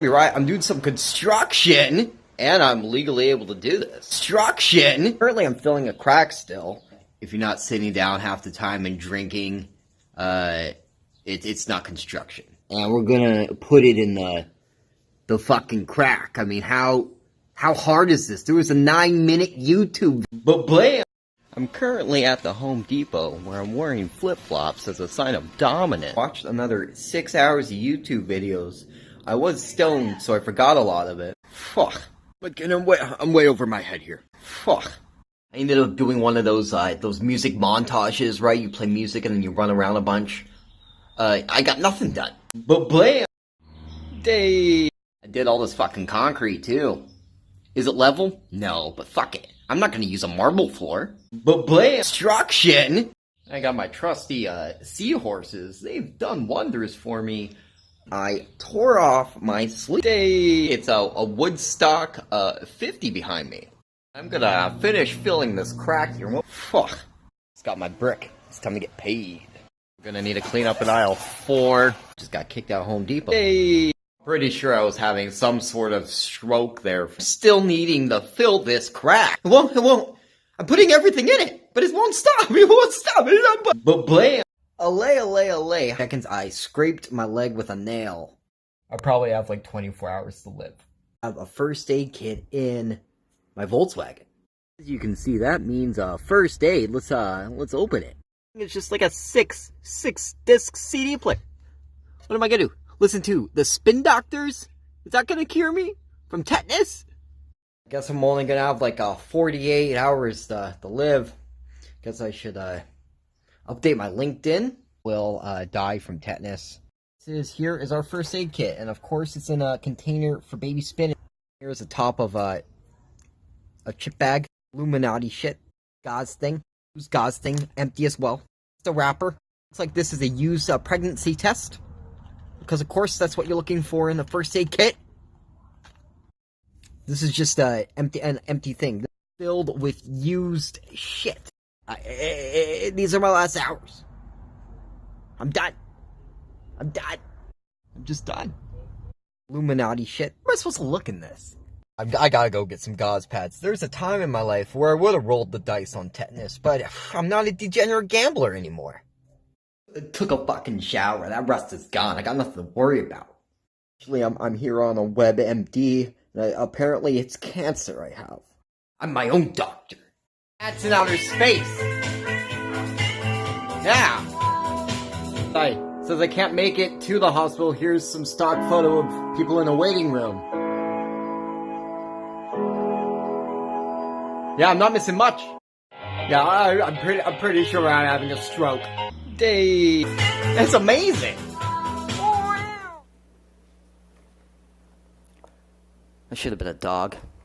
You're right, I'm doing some construction, and I'm legally able to do this. Construction! Currently, I'm filling a crack still. If you're not sitting down half the time and drinking, it's not construction. And we're gonna put it in the fucking crack. I mean, how hard is this? There was a 9-minute YouTube. But blam! I'm currently at the Home Depot where I'm wearing flip-flops as a sign of dominance. Watched another 6 hours of YouTube videos. I was stoned, so I forgot a lot of it. Fuck. But I'm way over my head here. Fuck. I ended up doing one of those music montages, right? You play music and then you run around a bunch. I got nothing done. But blam! I did all this fucking concrete, too. Is it level? No, but fuck it. I'm not gonna use a marble floor. But blam! Construction! I got my trusty, seahorses. They've done wonders for me. I tore off my sleeve. It's a Woodstock, 50 behind me. I'm gonna finish filling this crack here. Fuck. It's got my brick. It's time to get paid. I'm gonna need to clean up in aisle 4. Just got kicked out of Home Depot. Pretty sure I was having some sort of stroke there. Still needing to fill this crack. It won't. I'm putting everything in it, but it won't stop. It won't stop. But blam. Allay. Seconds, I scraped my leg with a nail. I probably have like 24 hours to live. I have a first aid kit in my Volkswagen. As you can see, that means first aid. Let's open it. It's just like a six disc CD player. What am I gonna do? Listen to the Spin Doctors? Is that gonna cure me from tetanus? I guess I'm only gonna have like 48 hours to live. Guess I should update my LinkedIn. Will die from tetanus. Here is our first aid kit, and of course it's in a container for baby spinach. Here's the top of a chip bag. Illuminati shit. Gauze thing. Use gauze thing. Empty as well. It's a wrapper. Looks like this is a used pregnancy test. Because of course that's what you're looking for in the first aid kit. This is just an empty thing. Filled with used shit. These are my last hours. I'm done. I'm just done. Illuminati shit. How am I supposed to look in this? I gotta go get some gauze pads. There's a time in my life where I would have rolled the dice on tetanus, but I'm not a degenerate gambler anymore. I took a fucking shower. That rust is gone. I got nothing to worry about. Actually, I'm here on a WebMD. Apparently, it's cancer I have. I'm my own doctor. That's in outer space. Yeah. Says I can't make it to the hospital. Here's some stock photo of people in a waiting room. Yeah, I'm not missing much. Yeah, I'm pretty sure I'm having a stroke. That's amazing. I should have been a dog.